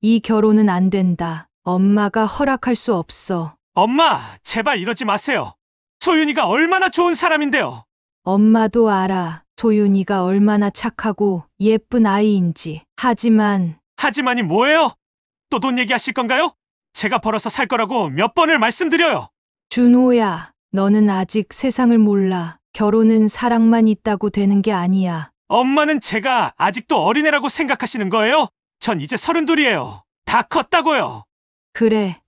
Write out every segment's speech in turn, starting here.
이 결혼은 안 된다. 엄마가 허락할 수 없어. 엄마, 제발 이러지 마세요. 소윤이가 얼마나 좋은 사람인데요. 엄마도 알아. 소윤이가 얼마나 착하고 예쁜 아이인지. 하지만이 뭐예요? 또 돈 얘기하실 건가요? 제가 벌어서 살 거라고 몇 번을 말씀드려요. 준호야, 너는 아직 세상을 몰라. 결혼은 사랑만 있다고 되는 게 아니야. 엄마는 제가 아직도 어린애라고 생각하시는 거예요? 전 이제 32이에요. 다 컸다고요. 그래,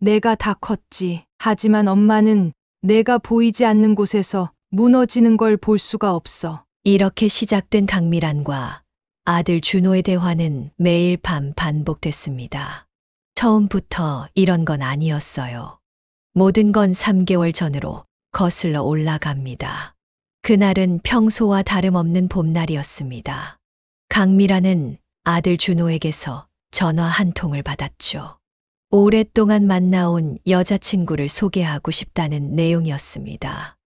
내가 다 컸지. 하지만 엄마는 내가 보이지 않는 곳에서 무너지는 걸 볼 수가 없어. 이렇게 시작된 강미란과 아들 준호의 대화는 매일 밤 반복됐습니다. 처음부터 이런 건 아니었어요. 모든 건 3개월 전으로 거슬러 올라갑니다. 그날은 평소와 다름없는 봄날이었습니다. 강미란은 아들 준호에게서 전화 한 통을 받았죠. 오랫동안 만나온 여자친구를 소개하고 싶다는 내용이었습니다.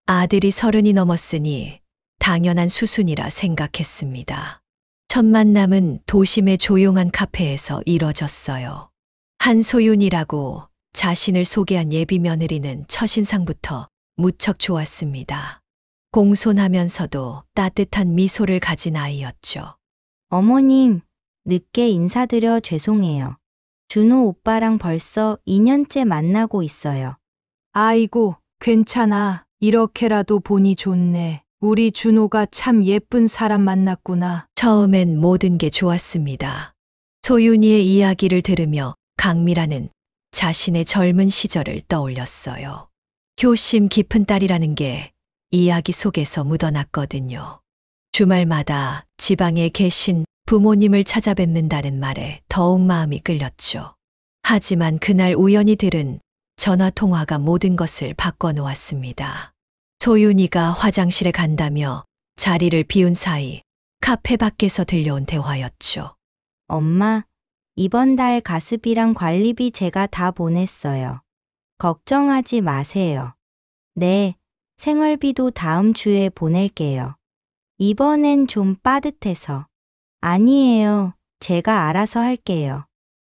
아들이 30이 넘었으니 당연한 수순이라 생각했습니다. 첫 만남은 도심의 조용한 카페에서 이뤄졌어요. 한소윤이라고 자신을 소개한 예비 며느리는 첫인상부터 무척 좋았습니다. 공손하면서도 따뜻한 미소를 가진 아이였죠. 어머님, 늦게 인사드려 죄송해요. 준호 오빠랑 벌써 2년째 만나고 있어요. 아이고, 괜찮아. 이렇게라도 보니 좋네. 우리 준호가 참 예쁜 사람 만났구나. 처음엔 모든 게 좋았습니다. 소윤이의 이야기를 들으며 강미라는 자신의 젊은 시절을 떠올렸어요. 효심 깊은 딸이라는 게 이야기 속에서 묻어났거든요. 주말마다 지방에 계신 부모님을 찾아뵙는다는 말에 더욱 마음이 끌렸죠. 하지만 그날 우연히 들은 전화 통화가 모든 것을 바꿔놓았습니다. 소윤이가 화장실에 간다며 자리를 비운 사이 카페 밖에서 들려온 대화였죠. 엄마, 이번 달 가스비랑 관리비 제가 다 보냈어요. 걱정하지 마세요. 네, 생활비도 다음 주에 보낼게요. 이번엔 좀 빠듯해서. 아니에요. 제가 알아서 할게요.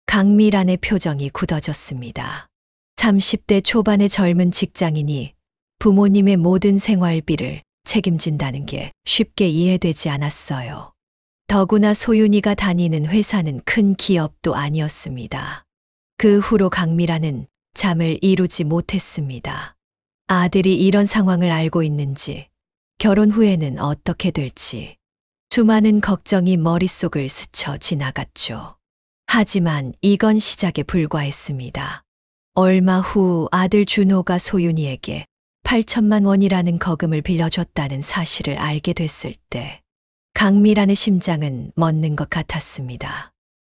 강미란의 표정이 굳어졌습니다. 30대 초반의 젊은 직장인이 부모님의 모든 생활비를 책임진다는 게 쉽게 이해되지 않았어요. 더구나 소윤이가 다니는 회사는 큰 기업도 아니었습니다. 그 후로 강미란은 잠을 이루지 못했습니다. 아들이 이런 상황을 알고 있는지, 결혼 후에는 어떻게 될지, 수많은 걱정이 머릿속을 스쳐 지나갔죠. 하지만 이건 시작에 불과했습니다. 얼마 후 아들 준호가 소윤이에게 8천만 원이라는 거금을 빌려줬다는 사실을 알게 됐을 때 강미란의 심장은 멎는 것 같았습니다.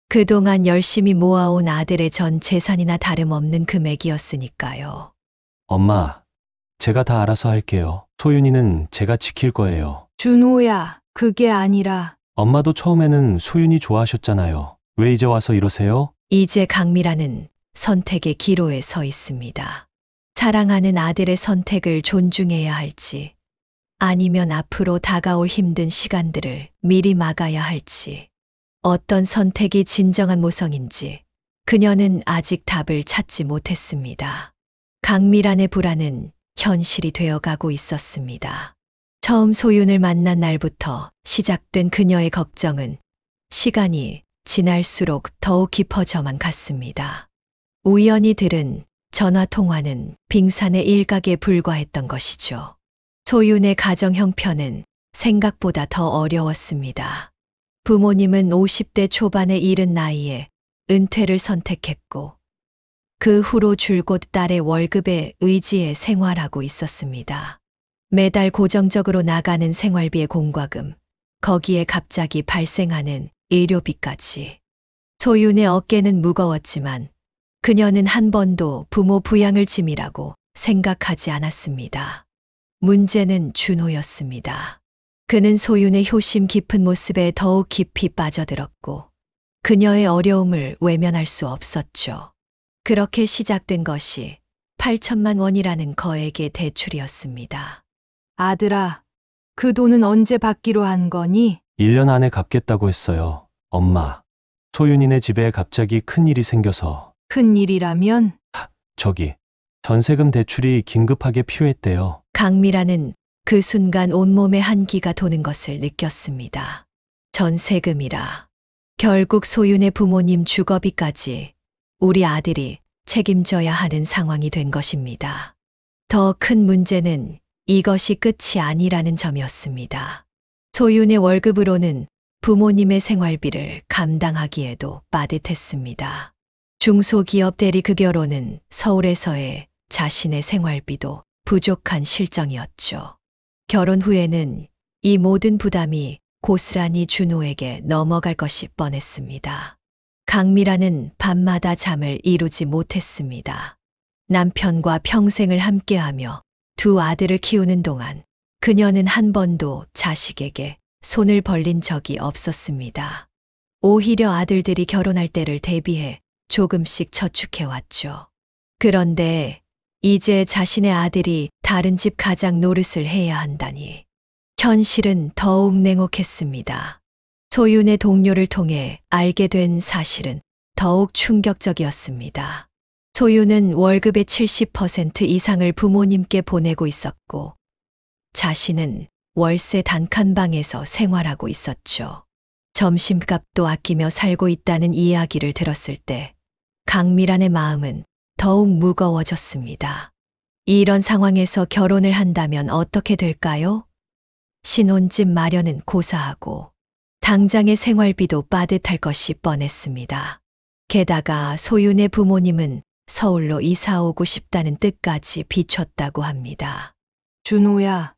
그동안 열심히 모아온 아들의 전 재산이나 다름없는 금액이었으니까요. 엄마, 제가 다 알아서 할게요. 소윤이는 제가 지킬 거예요. 준호야, 그게 아니라. 엄마도 처음에는 소윤이 좋아하셨잖아요. 왜 이제 와서 이러세요? 이제 강미란은 선택의 기로에 서 있습니다. 사랑하는 아들의 선택을 존중해야 할지, 아니면 앞으로 다가올 힘든 시간들을 미리 막아야 할지, 어떤 선택이 진정한 모성인지 그녀는 아직 답을 찾지 못했습니다. 강미란의 불안은 현실이 되어가고 있었습니다. 처음 소윤을 만난 날부터 시작된 그녀의 걱정은 시간이 지날수록 더욱 깊어져만 갔습니다. 우연히 들은 전화 통화는 빙산의 일각에 불과했던 것이죠. 소윤의 가정 형편은 생각보다 더 어려웠습니다. 부모님은 50대 초반의 이른 나이에 은퇴를 선택했고, 그 후로 줄곧 딸의 월급에 의지해 생활하고 있었습니다. 매달 고정적으로 나가는 생활비의 공과금, 거기에 갑자기 발생하는 의료비까지. 소윤의 어깨는 무거웠지만 그녀는 한 번도 부모 부양을 짐이라고 생각하지 않았습니다. 문제는 준호였습니다. 그는 소윤의 효심 깊은 모습에 더욱 깊이 빠져들었고 그녀의 어려움을 외면할 수 없었죠. 그렇게 시작된 것이 8천만 원이라는 거액의 대출이었습니다. 아들아, 그 돈은 언제 받기로 한 거니? 1년 안에 갚겠다고 했어요. 엄마, 소윤이네 집에 갑자기 큰 일이 생겨서 큰일이라면 저기 전세금 대출이 긴급하게 필요했대요. 강미라는 그 순간 온몸에 한기가 도는 것을 느꼈습니다. 전세금이라. 결국 소윤의 부모님 주거비까지 우리 아들이 책임져야 하는 상황이 된 것입니다. 더 큰 문제는 이것이 끝이 아니라는 점이었습니다. 소윤의 월급으로는 부모님의 생활비를 감당하기에도 빠듯했습니다. 중소기업 대리급여로는 서울에서의 자신의 생활비도 부족한 실정이었죠. 결혼 후에는 이 모든 부담이 고스란히 준호에게 넘어갈 것이 뻔했습니다. 강미라는 밤마다 잠을 이루지 못했습니다. 남편과 평생을 함께하며 두 아들을 키우는 동안 그녀는 한 번도 자식에게 손을 벌린 적이 없었습니다. 오히려 아들들이 결혼할 때를 대비해 조금씩 저축해왔죠. 그런데 이제 자신의 아들이 다른 집 가장 노릇을 해야 한다니 현실은 더욱 냉혹했습니다. 소윤의 동료를 통해 알게 된 사실은 더욱 충격적이었습니다. 소윤은 월급의 70% 이상을 부모님께 보내고 있었고 자신은 월세 단칸방에서 생활하고 있었죠. 점심값도 아끼며 살고 있다는 이야기를 들었을 때 강미란의 마음은 더욱 무거워졌습니다. 이런 상황에서 결혼을 한다면 어떻게 될까요? 신혼집 마련은 고사하고 당장의 생활비도 빠듯할 것이 뻔했습니다. 게다가 소윤의 부모님은 서울로 이사 오고 싶다는 뜻까지 비췄다고 합니다. 준호야,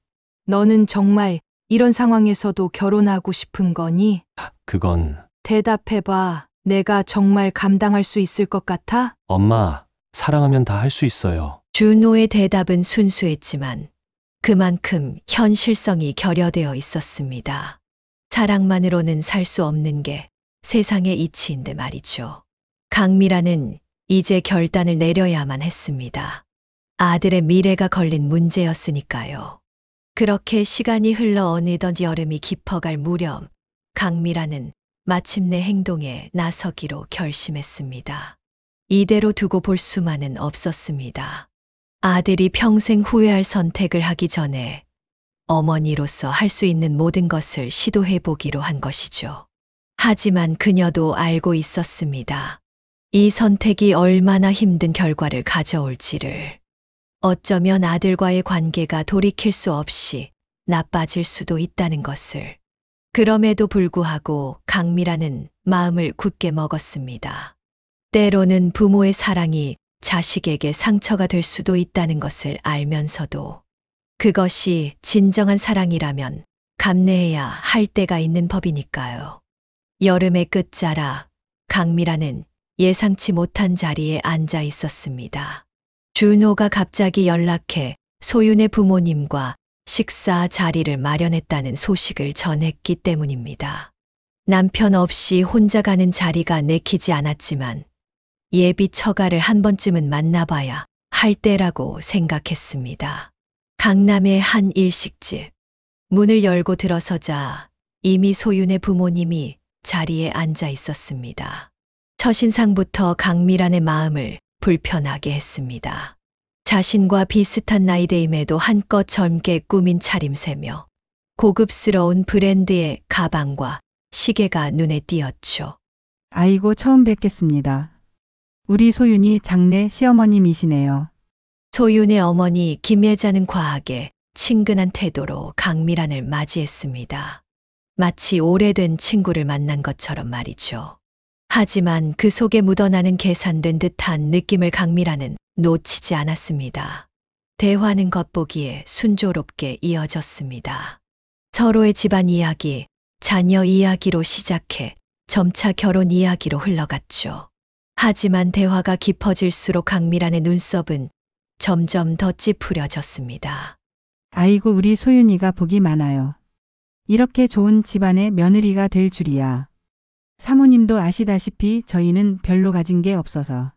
너는 정말 이런 상황에서도 결혼하고 싶은 거니? 그건 대답해봐. 내가 정말 감당할 수 있을 것 같아? 엄마, 사랑하면 다 할 수 있어요. 준호의 대답은 순수했지만 그만큼 현실성이 결여되어 있었습니다. 사랑만으로는 살 수 없는 게 세상의 이치인데 말이죠. 강미라는 이제 결단을 내려야만 했습니다. 아들의 미래가 걸린 문제였으니까요. 그렇게 시간이 흘러 어느덧 여름이 깊어갈 무렵 강미라는 마침내 행동에 나서기로 결심했습니다. 이대로 두고 볼 수만은 없었습니다. 아들이 평생 후회할 선택을 하기 전에 어머니로서 할 수 있는 모든 것을 시도해 보기로 한 것이죠. 하지만 그녀도 알고 있었습니다. 이 선택이 얼마나 힘든 결과를 가져올지를. 어쩌면 아들과의 관계가 돌이킬 수 없이 나빠질 수도 있다는 것을. 그럼에도 불구하고 강미라는 마음을 굳게 먹었습니다. 때로는 부모의 사랑이 자식에게 상처가 될 수도 있다는 것을 알면서도 그것이 진정한 사랑이라면 감내해야 할 때가 있는 법이니까요. 여름의 끝자락, 강미라는 예상치 못한 자리에 앉아 있었습니다. 준호가 갑자기 연락해 소윤의 부모님과 식사 자리를 마련했다는 소식을 전했기 때문입니다. 남편 없이 혼자 가는 자리가 내키지 않았지만 예비 처가를 한 번쯤은 만나봐야 할 때라고 생각했습니다. 강남의 한 일식집. 문을 열고 들어서자 이미 소윤의 부모님이 자리에 앉아 있었습니다. 첫인상부터 강미란의 마음을 불편하게 했습니다. 자신과 비슷한 나이대임에도 한껏 젊게 꾸민 차림새며 고급스러운 브랜드의 가방과 시계가 눈에 띄었죠. 아이고, 처음 뵙겠습니다. 우리 소윤이 장래 시어머님이시네요. 소윤의 어머니 김예자는 과하게 친근한 태도로 강미란을 맞이했습니다. 마치 오래된 친구를 만난 것처럼 말이죠. 하지만 그 속에 묻어나는 계산된 듯한 느낌을 강미란은 놓치지 않았습니다. 대화는 겉보기에 순조롭게 이어졌습니다. 서로의 집안 이야기, 자녀 이야기로 시작해 점차 결혼 이야기로 흘러갔죠. 하지만 대화가 깊어질수록 강미란의 눈썹은 점점 더 찌푸려졌습니다. 아이고, 우리 소윤이가 복이 많아요. 이렇게 좋은 집안의 며느리가 될 줄이야. 사모님도 아시다시피 저희는 별로 가진 게 없어서.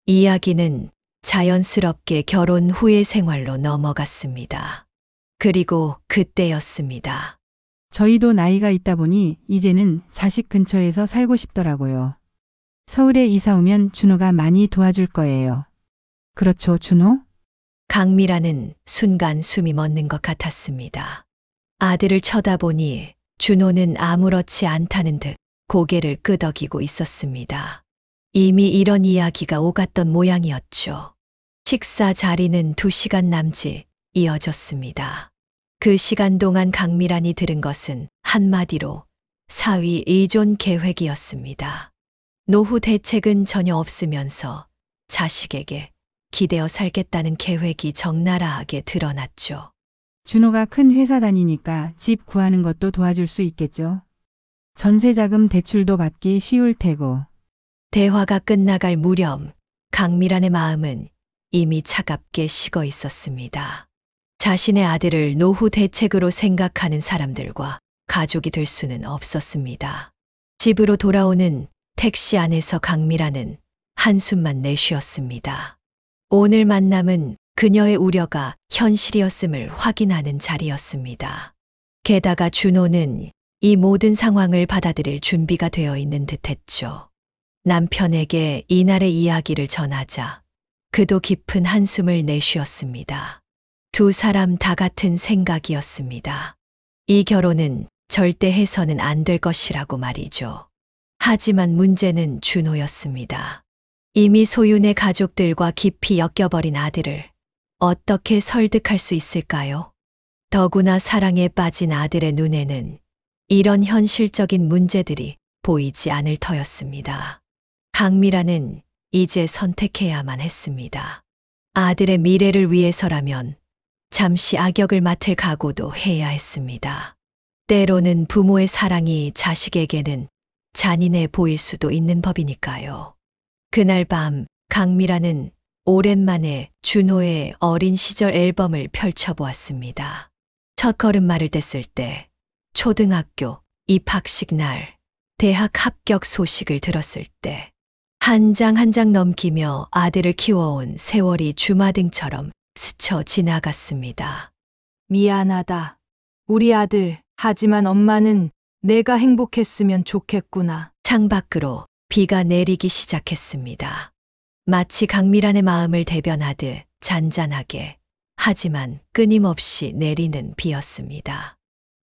이야기는 자연스럽게 결혼 후의 생활로 넘어갔습니다. 그리고 그때였습니다. 저희도 나이가 있다 보니 이제는 자식 근처에서 살고 싶더라고요. 서울에 이사 오면 준호가 많이 도와줄 거예요. 그렇죠, 준호? 강미라는 순간 숨이 멎는 것 같았습니다. 아들을 쳐다보니 준호는 아무렇지 않다는 듯 고개를 끄덕이고 있었습니다. 이미 이런 이야기가 오갔던 모양이었죠. 식사 자리는 2시간 남짓 이어졌습니다. 그 시간 동안 강미란이 들은 것은 한마디로 사위 이존 계획이었습니다. 노후 대책은 전혀 없으면서 자식에게 기대어 살겠다는 계획이 적나라하게 드러났죠. 준호가 큰 회사 다니니까 집 구하는 것도 도와줄 수 있겠죠. 전세자금 대출도 받기 쉬울 테고. 대화가 끝나갈 무렵 강미란의 마음은 이미 차갑게 식어 있었습니다. 자신의 아들을 노후 대책으로 생각하는 사람들과 가족이 될 수는 없었습니다. 집으로 돌아오는 택시 안에서 강미란은 한숨만 내쉬었습니다. 오늘 만남은 그녀의 우려가 현실이었음을 확인하는 자리였습니다. 게다가 준호는 이 모든 상황을 받아들일 준비가 되어 있는 듯했죠. 남편에게 이날의 이야기를 전하자 그도 깊은 한숨을 내쉬었습니다. 두 사람 다 같은 생각이었습니다. 이 결혼은 절대 해서는 안 될 것이라고 말이죠. 하지만 문제는 준호였습니다. 이미 소윤의 가족들과 깊이 엮여버린 아들을 어떻게 설득할 수 있을까요? 더구나 사랑에 빠진 아들의 눈에는 이런 현실적인 문제들이 보이지 않을 터였습니다. 강미라는 이제 선택해야만 했습니다. 아들의 미래를 위해서라면 잠시 악역을 맡을 각오도 해야 했습니다. 때로는 부모의 사랑이 자식에게는 잔인해 보일 수도 있는 법이니까요. 그날 밤 강미라는 오랜만에 준호의 어린 시절 앨범을 펼쳐보았습니다. 첫 걸음마를 뗐을 때, 초등학교 입학식 날, 대학 합격 소식을 들었을 때, 한 장 한 장 넘기며 아들을 키워온 세월이 주마등처럼 스쳐 지나갔습니다. 미안하다. 우리 아들. 하지만 엄마는 내가 행복했으면 좋겠구나. 창밖으로 비가 내리기 시작했습니다. 마치 강미란의 마음을 대변하듯 잔잔하게, 하지만 끊임없이 내리는 비였습니다.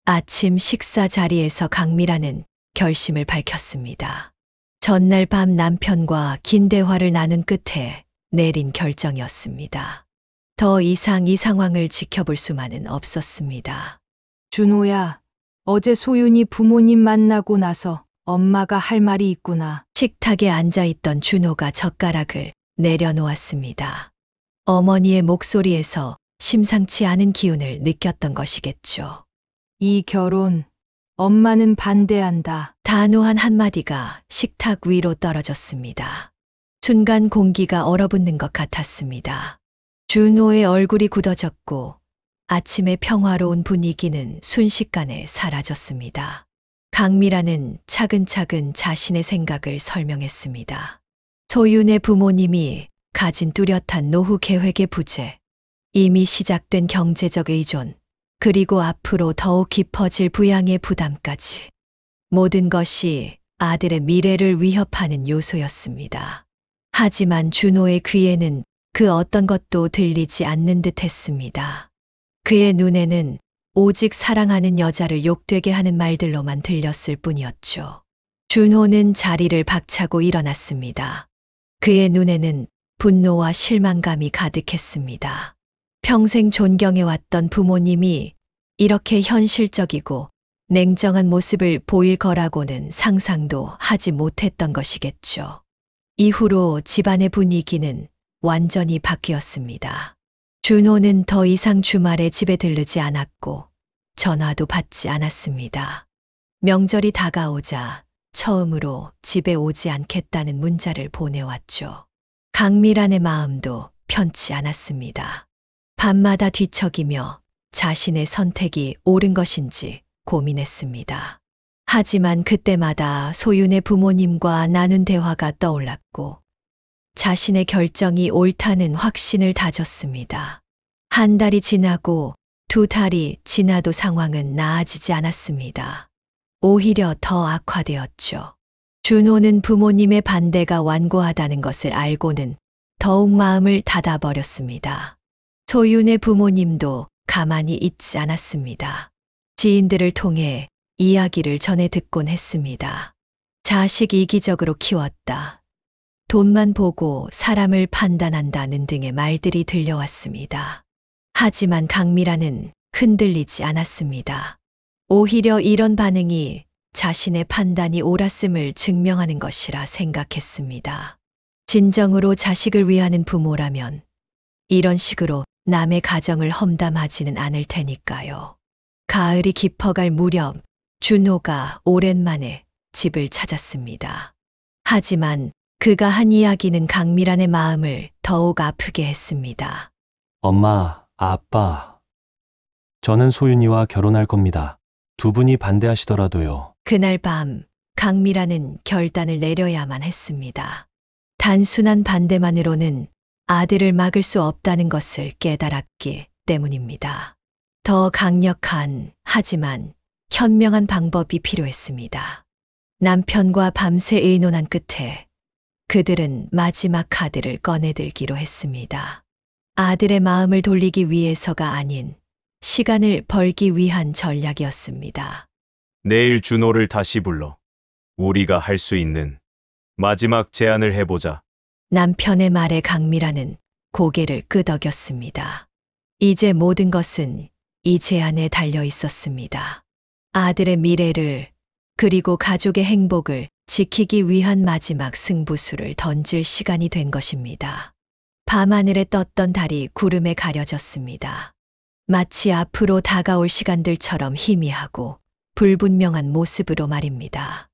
아침 식사 자리에서 강미란은 결심을 밝혔습니다. 전날 밤 남편과 긴 대화를 나눈 끝에 내린 결정이었습니다. 더 이상 이 상황을 지켜볼 수만은 없었습니다. 준호야, 어제 소윤이 부모님 만나고 나서 엄마가 할 말이 있구나. 식탁에 앉아있던 준호가 젓가락을 내려놓았습니다. 어머니의 목소리에서 심상치 않은 기운을 느꼈던 것이겠죠. 이 결혼, 엄마는 반대한다. 단호한 한마디가 식탁 위로 떨어졌습니다. 순간 공기가 얼어붙는 것 같았습니다. 준호의 얼굴이 굳어졌고 아침의 평화로운 분위기는 순식간에 사라졌습니다. 강미라는 차근차근 자신의 생각을 설명했습니다. 소윤의 부모님이 가진 뚜렷한 노후 계획의 부재, 이미 시작된 경제적 의존, 그리고 앞으로 더욱 깊어질 부양의 부담까지. 모든 것이 아들의 미래를 위협하는 요소였습니다. 하지만 준호의 귀에는 그 어떤 것도 들리지 않는 듯 했습니다. 그의 눈에는 오직 사랑하는 여자를 욕되게 하는 말들로만 들렸을 뿐이었죠. 준호는 자리를 박차고 일어났습니다. 그의 눈에는 분노와 실망감이 가득했습니다. 평생 존경해왔던 부모님이 이렇게 현실적이고 냉정한 모습을 보일 거라고는 상상도 하지 못했던 것이겠죠. 이후로 집안의 분위기는 완전히 바뀌었습니다. 준호는 더 이상 주말에 집에 들르지 않았고 전화도 받지 않았습니다. 명절이 다가오자 처음으로 집에 오지 않겠다는 문자를 보내왔죠. 강미란의 마음도 편치 않았습니다. 밤마다 뒤척이며 자신의 선택이 옳은 것인지 고민했습니다. 하지만 그때마다 소윤의 부모님과 나눈 대화가 떠올랐고 자신의 결정이 옳다는 확신을 다졌습니다. 한 달이 지나고 두 달이 지나도 상황은 나아지지 않았습니다. 오히려 더 악화되었죠. 준호는 부모님의 반대가 완고하다는 것을 알고는 더욱 마음을 닫아버렸습니다. 소윤의 부모님도 가만히 있지 않았습니다. 지인들을 통해 이야기를 전해 듣곤 했습니다. 자식 이기적으로 키웠다. 돈만 보고 사람을 판단한다는 등의 말들이 들려왔습니다. 하지만 강미라는 흔들리지 않았습니다. 오히려 이런 반응이 자신의 판단이 옳았음을 증명하는 것이라 생각했습니다. 진정으로 자식을 위하는 부모라면 이런 식으로 남의 가정을 험담하지는 않을 테니까요. 가을이 깊어갈 무렵 준호가 오랜만에 집을 찾았습니다. 하지만 그가 한 이야기는 강미란의 마음을 더욱 아프게 했습니다. 엄마, 아빠. 저는 소윤이와 결혼할 겁니다. 두 분이 반대하시더라도요. 그날 밤 강미란은 결단을 내려야만 했습니다. 단순한 반대만으로는 아들을 막을 수 없다는 것을 깨달았기 때문입니다. 더 강력한 하지만 현명한 방법이 필요했습니다. 남편과 밤새 의논한 끝에 그들은 마지막 카드를 꺼내들기로 했습니다. 아들의 마음을 돌리기 위해서가 아닌 시간을 벌기 위한 전략이었습니다. 내일 준호를 다시 불러. 우리가 할 수 있는 마지막 제안을 해보자. 남편의 말에 강미라는 고개를 끄덕였습니다. 이제 모든 것은 이 제안에 달려 있었습니다. 아들의 미래를 그리고 가족의 행복을 지키기 위한 마지막 승부수를 던질 시간이 된 것입니다. 밤하늘에 떴던 달이 구름에 가려졌습니다. 마치 앞으로 다가올 시간들처럼 희미하고 불분명한 모습으로 말입니다.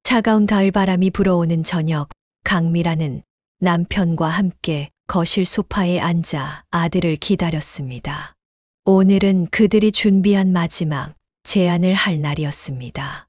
차가운 가을바람이 불어오는 저녁, 강미라는 남편과 함께 거실 소파에 앉아 아들을 기다렸습니다. 오늘은 그들이 준비한 마지막 제안을 할 날이었습니다.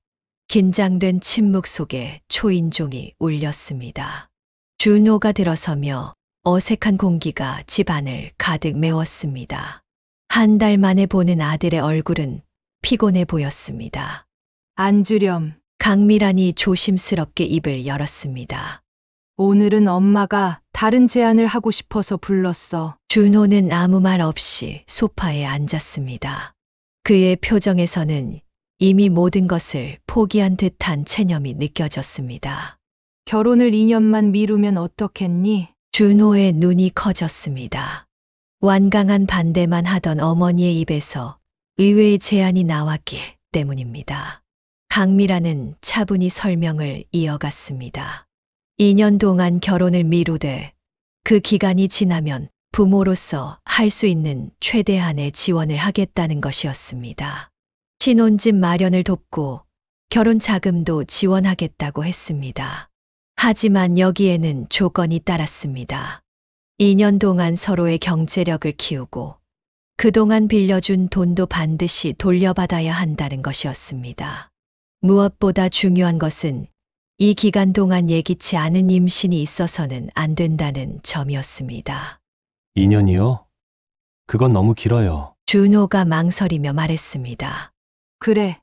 긴장된 침묵 속에 초인종이 울렸습니다. 준호가 들어서며 어색한 공기가 집안을 가득 메웠습니다. 한 달 만에 보는 아들의 얼굴은 피곤해 보였습니다. 앉으렴. 강미란이 조심스럽게 입을 열었습니다. 오늘은 엄마가 다른 제안을 하고 싶어서 불렀어. 준호는 아무 말 없이 소파에 앉았습니다. 그의 표정에서는 이미 모든 것을 포기한 듯한 체념이 느껴졌습니다. 결혼을 2년만 미루면 어떻겠니? 준호의 눈이 커졌습니다. 완강한 반대만 하던 어머니의 입에서 의외의 제안이 나왔기 때문입니다. 강미라는 차분히 설명을 이어갔습니다. 2년 동안 결혼을 미루되 그 기간이 지나면 부모로서 할 수 있는 최대한의 지원을 하겠다는 것이었습니다. 신혼집 마련을 돕고 결혼 자금도 지원하겠다고 했습니다. 하지만 여기에는 조건이 따랐습니다. 2년 동안 서로의 경제력을 키우고 그동안 빌려준 돈도 반드시 돌려받아야 한다는 것이었습니다. 무엇보다 중요한 것은 이 기간 동안 예기치 않은 임신이 있어서는 안 된다는 점이었습니다. 2년이요? 그건 너무 길어요. 준호가 망설이며 말했습니다. 그래.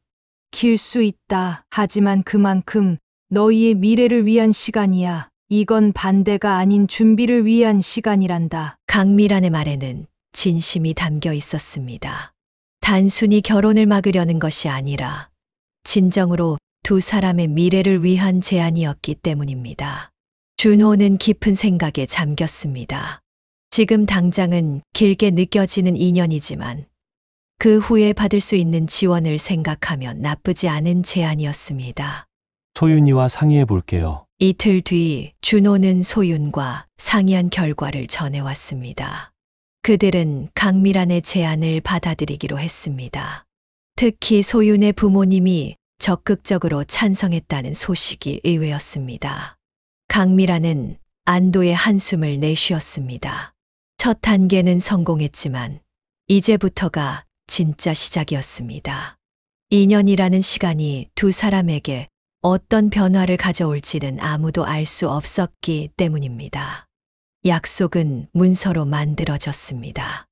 길 수 있다. 하지만 그만큼 너희의 미래를 위한 시간이야. 이건 반대가 아닌 준비를 위한 시간이란다. 강미란의 말에는 진심이 담겨 있었습니다. 단순히 결혼을 막으려는 것이 아니라 진정으로 두 사람의 미래를 위한 제안이었기 때문입니다. 준호는 깊은 생각에 잠겼습니다. 지금 당장은 길게 느껴지는 인연이지만 그 후에 받을 수 있는 지원을 생각하면 나쁘지 않은 제안이었습니다. 소윤이와 상의해 볼게요. 이틀 뒤 준호는 소윤과 상의한 결과를 전해왔습니다. 그들은 강미란의 제안을 받아들이기로 했습니다. 특히 소윤의 부모님이 적극적으로 찬성했다는 소식이 의외였습니다. 강미란은 안도의 한숨을 내쉬었습니다. 첫 단계는 성공했지만 이제부터가 진짜 시작이었습니다. 2년이라는 시간이 두 사람에게 어떤 변화를 가져올지는 아무도 알 수 없었기 때문입니다. 약속은 문서로 만들어졌습니다.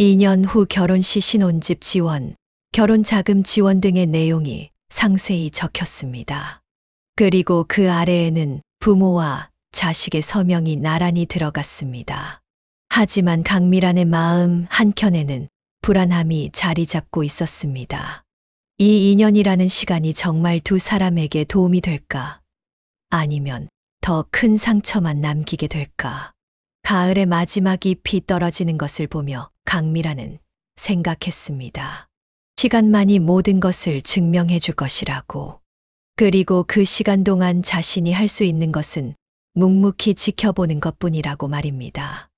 2년 후 결혼 시 신혼집 지원, 결혼 자금 지원 등의 내용이 상세히 적혔습니다. 그리고 그 아래에는 부모와 자식의 서명이 나란히 들어갔습니다. 하지만 강미란의 마음 한켠에는 불안함이 자리 잡고 있었습니다. 이 2년이라는 시간이 정말 두 사람에게 도움이 될까? 아니면 더 큰 상처만 남기게 될까? 가을의 마지막 잎이 떨어지는 것을 보며 강미란은 생각했습니다. 시간만이 모든 것을 증명해 줄 것이라고. 그리고 그 시간 동안 자신이 할 수 있는 것은 묵묵히 지켜보는 것뿐이라고 말입니다.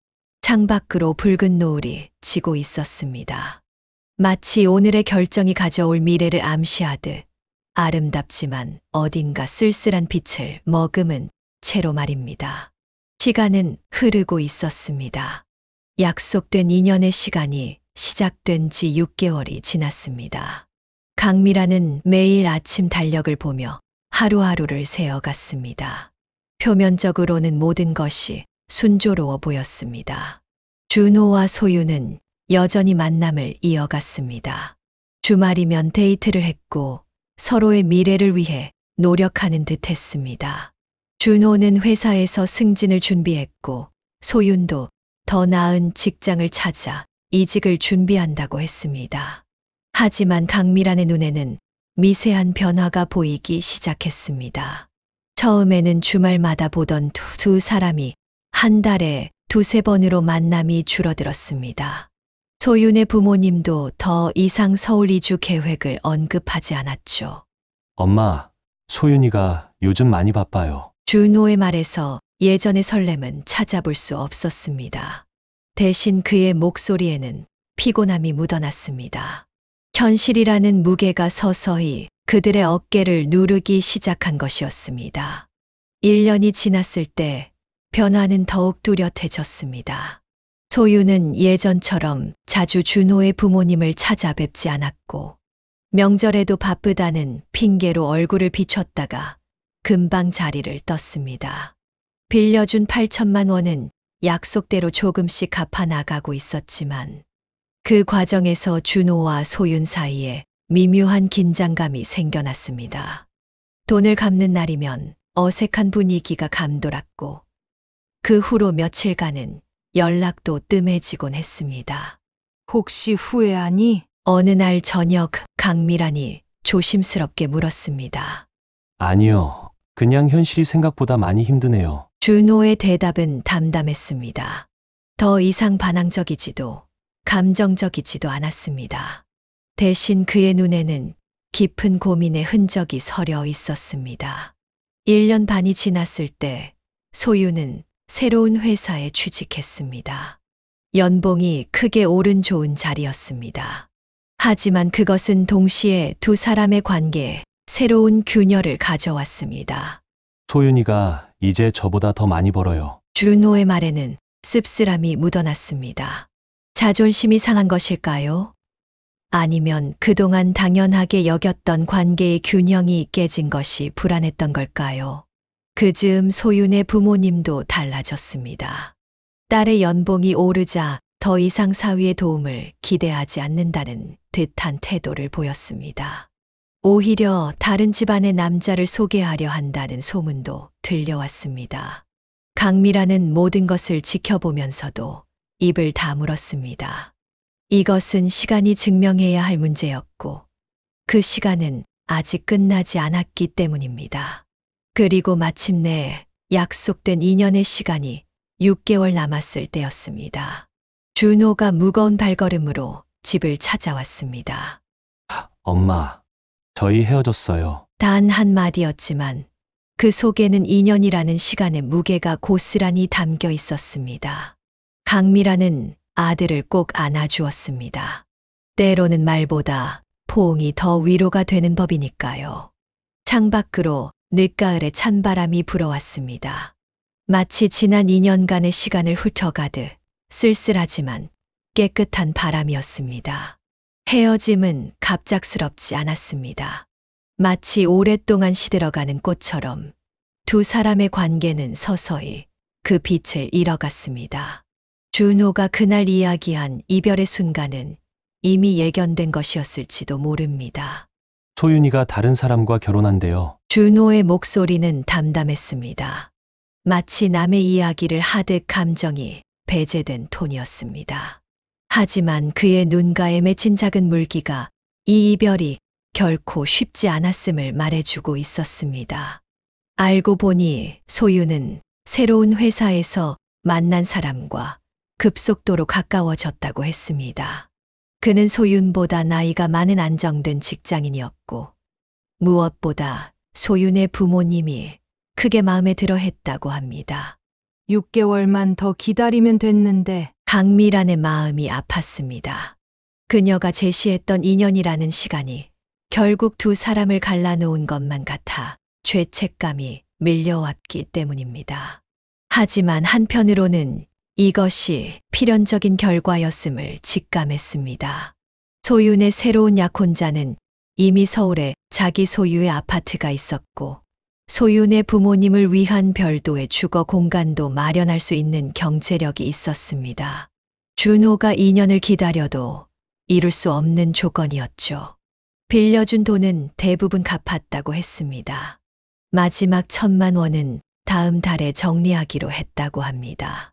창밖으로 붉은 노을이 지고 있었습니다. 마치 오늘의 결정이 가져올 미래를 암시하듯 아름답지만 어딘가 쓸쓸한 빛을 머금은 채로 말입니다. 시간은 흐르고 있었습니다. 약속된 2년의 시간이 시작된 지 6개월이 지났습니다. 강미라는 매일 아침 달력을 보며 하루하루를 세어갔습니다. 표면적으로는 모든 것이 순조로워 보였습니다. 준호와 소유는 여전히 만남을 이어갔습니다. 주말이면 데이트를 했고 서로의 미래를 위해 노력하는 듯 했습니다. 준호는 회사에서 승진을 준비했고 소윤도 더 나은 직장을 찾아 이직을 준비한다고 했습니다. 하지만 강미란의 눈에는 미세한 변화가 보이기 시작했습니다. 처음에는 주말마다 보던 두 사람이 한 달에 두세 번으로 만남이 줄어들었습니다. 소윤의 부모님도 더 이상 서울 이주 계획을 언급하지 않았죠. 엄마, 소윤이가 요즘 많이 바빠요. 준호의 말에서 예전의 설렘은 찾아볼 수 없었습니다. 대신 그의 목소리에는 피곤함이 묻어났습니다. 현실이라는 무게가 서서히 그들의 어깨를 누르기 시작한 것이었습니다. 1년이 지났을 때 변화는 더욱 뚜렷해졌습니다. 소유는 예전처럼 자주 준호의 부모님을 찾아뵙지 않았고 명절에도 바쁘다는 핑계로 얼굴을 비췄다가 금방 자리를 떴습니다. 빌려준 8천만 원은 약속대로 조금씩 갚아 나가고 있었지만 그 과정에서 준호와 소윤 사이에 미묘한 긴장감이 생겨났습니다. 돈을 갚는 날이면 어색한 분위기가 감돌았고 그 후로 며칠간은 연락도 뜸해지곤 했습니다. 혹시 후회하니? 어느 날 저녁 강미란이 조심스럽게 물었습니다. 아니요. 그냥 현실이 생각보다 많이 힘드네요. 준호의 대답은 담담했습니다. 더 이상 반항적이지도 감정적이지도 않았습니다. 대신 그의 눈에는 깊은 고민의 흔적이 서려 있었습니다. 1년 반이 지났을 때 소유는 새로운 회사에 취직했습니다. 연봉이 크게 오른 좋은 자리였습니다. 하지만 그것은 동시에 두 사람의 관계에 새로운 균열을 가져왔습니다. 소윤이가 이제 저보다 더 많이 벌어요. 준호의 말에는 씁쓸함이 묻어났습니다. 자존심이 상한 것일까요? 아니면 그동안 당연하게 여겼던 관계의 균형이 깨진 것이 불안했던 걸까요? 그 즈음 소윤의 부모님도 달라졌습니다. 딸의 연봉이 오르자 더 이상 사위의 도움을 기대하지 않는다는 듯한 태도를 보였습니다. 오히려 다른 집안의 남자를 소개하려 한다는 소문도 들려왔습니다. 강미라는 모든 것을 지켜보면서도 입을 다물었습니다. 이것은 시간이 증명해야 할 문제였고 그 시간은 아직 끝나지 않았기 때문입니다. 그리고 마침내 약속된 2년의 시간이 6개월 남았을 때였습니다. 준호가 무거운 발걸음으로 집을 찾아왔습니다. 엄마, 저희 헤어졌어요. 단 한마디였지만 그 속에는 2년이라는 시간의 무게가 고스란히 담겨 있었습니다. 강미라는 아들을 꼭 안아주었습니다. 때로는 말보다 포옹이 더 위로가 되는 법이니까요. 창밖으로 늦가을의 찬바람이 불어왔습니다. 마치 지난 2년간의 시간을 훑어가듯 쓸쓸하지만 깨끗한 바람이었습니다. 헤어짐은 갑작스럽지 않았습니다. 마치 오랫동안 시들어가는 꽃처럼 두 사람의 관계는 서서히 그 빛을 잃어갔습니다. 준호가 그날 이야기한 이별의 순간은 이미 예견된 것이었을지도 모릅니다. 소윤이가 다른 사람과 결혼한대요. 준호의 목소리는 담담했습니다. 마치 남의 이야기를 하듯 감정이 배제된 톤이었습니다. 하지만 그의 눈가에 맺힌 작은 물기가 이 이별이 결코 쉽지 않았음을 말해주고 있었습니다. 알고 보니 소유는 새로운 회사에서 만난 사람과 급속도로 가까워졌다고 했습니다. 그는 소윤보다 나이가 많은 안정된 직장인이었고 무엇보다 소윤의 부모님이 크게 마음에 들어 했다고 합니다. 6개월만 더 기다리면 됐는데 강미란의 마음이 아팠습니다. 그녀가 제시했던 2년이라는 시간이 결국 두 사람을 갈라놓은 것만 같아 죄책감이 밀려왔기 때문입니다. 하지만 한편으로는 이것이 필연적인 결과였음을 직감했습니다. 소윤의 새로운 약혼자는 이미 서울에 자기 소유의 아파트가 있었고 소윤의 부모님을 위한 별도의 주거 공간도 마련할 수 있는 경제력이 있었습니다. 준호가 2년을 기다려도 이룰 수 없는 조건이었죠. 빌려준 돈은 대부분 갚았다고 했습니다. 마지막 1,000만 원은 다음 달에 정리하기로 했다고 합니다.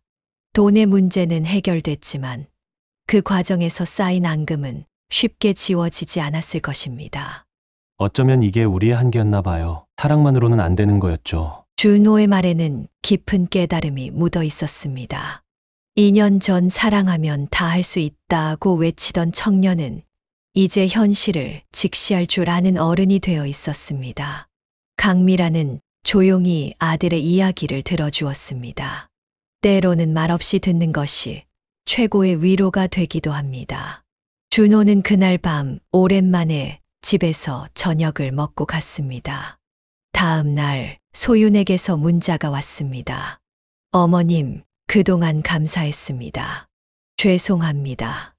돈의 문제는 해결됐지만 그 과정에서 쌓인 앙금은 쉽게 지워지지 않았을 것입니다. 어쩌면 이게 우리의 한계였나 봐요. 사랑만으로는 안 되는 거였죠. 준호의 말에는 깊은 깨달음이 묻어 있었습니다. 2년 전 사랑하면 다 할 수 있다고 외치던 청년은 이제 현실을 직시할 줄 아는 어른이 되어 있었습니다. 강미라는 조용히 아들의 이야기를 들어주었습니다. 때로는 말없이 듣는 것이 최고의 위로가 되기도 합니다. 준호는 그날 밤 오랜만에 집에서 저녁을 먹고 갔습니다. 다음 날 소윤에게서 문자가 왔습니다. 어머님, 그동안 감사했습니다. 죄송합니다.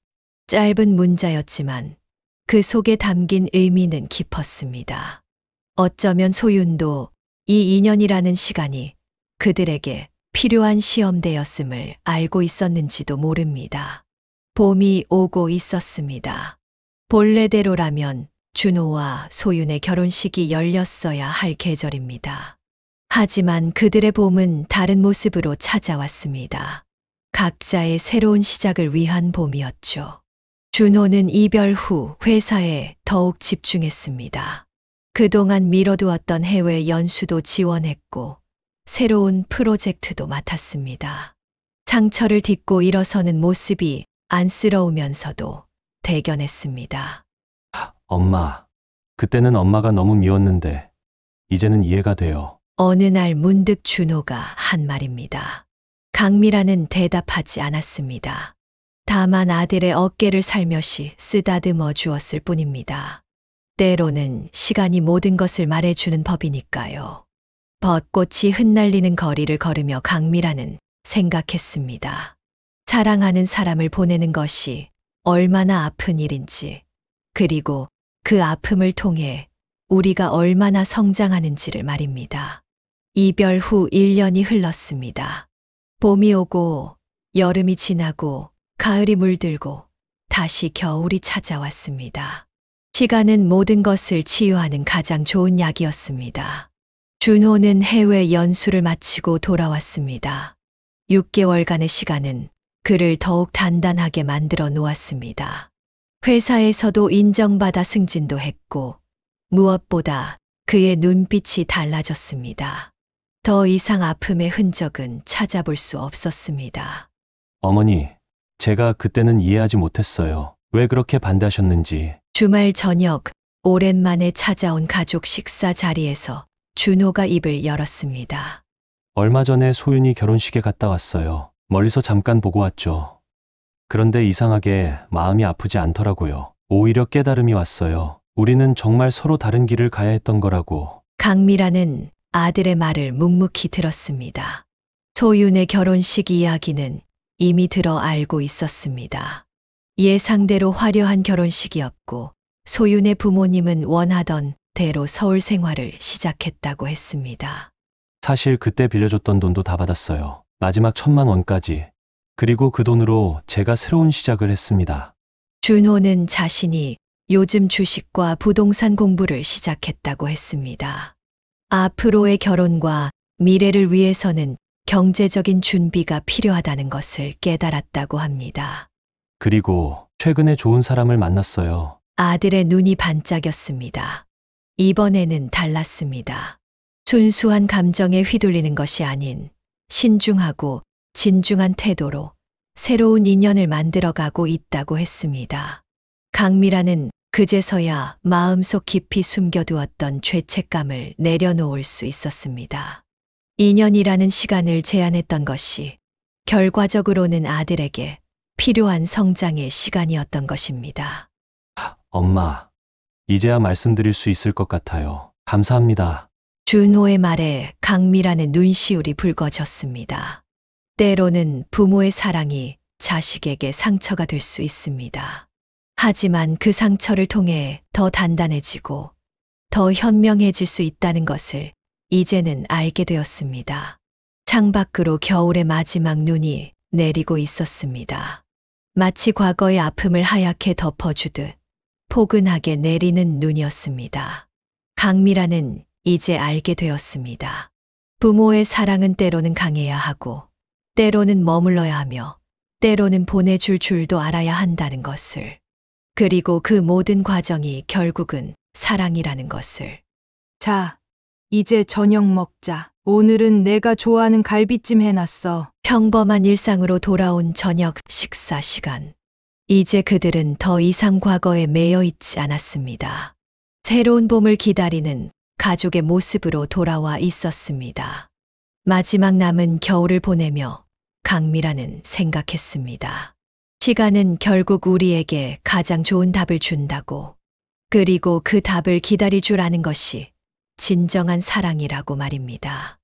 짧은 문자였지만 그 속에 담긴 의미는 깊었습니다. 어쩌면 소윤도 이 2년이라는 시간이 그들에게 필요한 시험대였음을 알고 있었는지도 모릅니다. 봄이 오고 있었습니다. 본래대로라면 준호와 소윤의 결혼식이 열렸어야 할 계절입니다. 하지만 그들의 봄은 다른 모습으로 찾아왔습니다. 각자의 새로운 시작을 위한 봄이었죠. 준호는 이별 후 회사에 더욱 집중했습니다. 그동안 미뤄두었던 해외 연수도 지원했고 새로운 프로젝트도 맡았습니다. 상처를 딛고 일어서는 모습이 안쓰러우면서도 대견했습니다. 엄마. 그때는 엄마가 너무 미웠는데 이제는 이해가 돼요. 어느 날 문득 준호가 한 말입니다. 강미라는 대답하지 않았습니다. 다만 아들의 어깨를 살며시 쓰다듬어 주었을 뿐입니다. 때로는 시간이 모든 것을 말해주는 법이니까요. 벚꽃이 흩날리는 거리를 걸으며 강미라는 생각했습니다. 사랑하는 사람을 보내는 것이 얼마나 아픈 일인지, 그리고 그 아픔을 통해 우리가 얼마나 성장하는지를 말입니다. 이별 후 1년이 흘렀습니다. 봄이 오고 여름이 지나고 가을이 물들고 다시 겨울이 찾아왔습니다. 시간은 모든 것을 치유하는 가장 좋은 약이었습니다. 준호는 해외 연수를 마치고 돌아왔습니다. 6개월간의 시간은 그를 더욱 단단하게 만들어 놓았습니다. 회사에서도 인정받아 승진도 했고 무엇보다 그의 눈빛이 달라졌습니다. 더 이상 아픔의 흔적은 찾아볼 수 없었습니다. 어머니, 제가 그때는 이해하지 못했어요. 왜 그렇게 반대하셨는지. 주말 저녁 오랜만에 찾아온 가족 식사 자리에서 준호가 입을 열었습니다. 얼마 전에 소윤이 결혼식에 갔다 왔어요. 멀리서 잠깐 보고 왔죠. 그런데 이상하게 마음이 아프지 않더라고요. 오히려 깨달음이 왔어요. 우리는 정말 서로 다른 길을 가야 했던 거라고. 강미라는 아들의 말을 묵묵히 들었습니다. 소윤의 결혼식 이야기는 이미 들어 알고 있었습니다. 예상대로 화려한 결혼식이었고 소윤의 부모님은 원하던 대로 서울 생활을 시작했다고 했습니다. 사실 그때 빌려줬던 돈도 다 받았어요. 마지막 1,000만 원까지. 그리고 그 돈으로 제가 새로운 시작을 했습니다. 준호는 자신이 요즘 주식과 부동산 공부를 시작했다고 했습니다. 앞으로의 결혼과 미래를 위해서는 경제적인 준비가 필요하다는 것을 깨달았다고 합니다. 그리고 최근에 좋은 사람을 만났어요. 아들의 눈이 반짝였습니다. 이번에는 달랐습니다. 순수한 감정에 휘둘리는 것이 아닌 신중하고 진중한 태도로 새로운 인연을 만들어가고 있다고 했습니다. 강미라는 그제서야 마음속 깊이 숨겨두었던 죄책감을 내려놓을 수 있었습니다. 2년이라는 시간을 제한했던 것이 결과적으로는 아들에게 필요한 성장의 시간이었던 것입니다. 엄마, 이제야 말씀드릴 수 있을 것 같아요. 감사합니다. 준호의 말에 강미라는 눈시울이 붉어졌습니다. 때로는 부모의 사랑이 자식에게 상처가 될 수 있습니다. 하지만 그 상처를 통해 더 단단해지고 더 현명해질 수 있다는 것을 이제는 알게 되었습니다. 창밖으로 겨울의 마지막 눈이 내리고 있었습니다. 마치 과거의 아픔을 하얗게 덮어주듯 포근하게 내리는 눈이었습니다. 강미라는 이제 알게 되었습니다. 부모의 사랑은 때로는 강해야 하고, 때로는 머물러야 하며, 때로는 보내줄 줄도 알아야 한다는 것을. 그리고 그 모든 과정이 결국은 사랑이라는 것을. 자, 이제 저녁 먹자. 오늘은 내가 좋아하는 갈비찜 해놨어. 평범한 일상으로 돌아온 저녁 식사 시간. 이제 그들은 더 이상 과거에 매여 있지 않았습니다. 새로운 봄을 기다리는 가족의 모습으로 돌아와 있었습니다. 마지막 남은 겨울을 보내며 강미라는 생각했습니다. 시간은 결국 우리에게 가장 좋은 답을 준다고. 그리고 그 답을 기다릴 줄 아는 것이 진정한 사랑이라고 말입니다.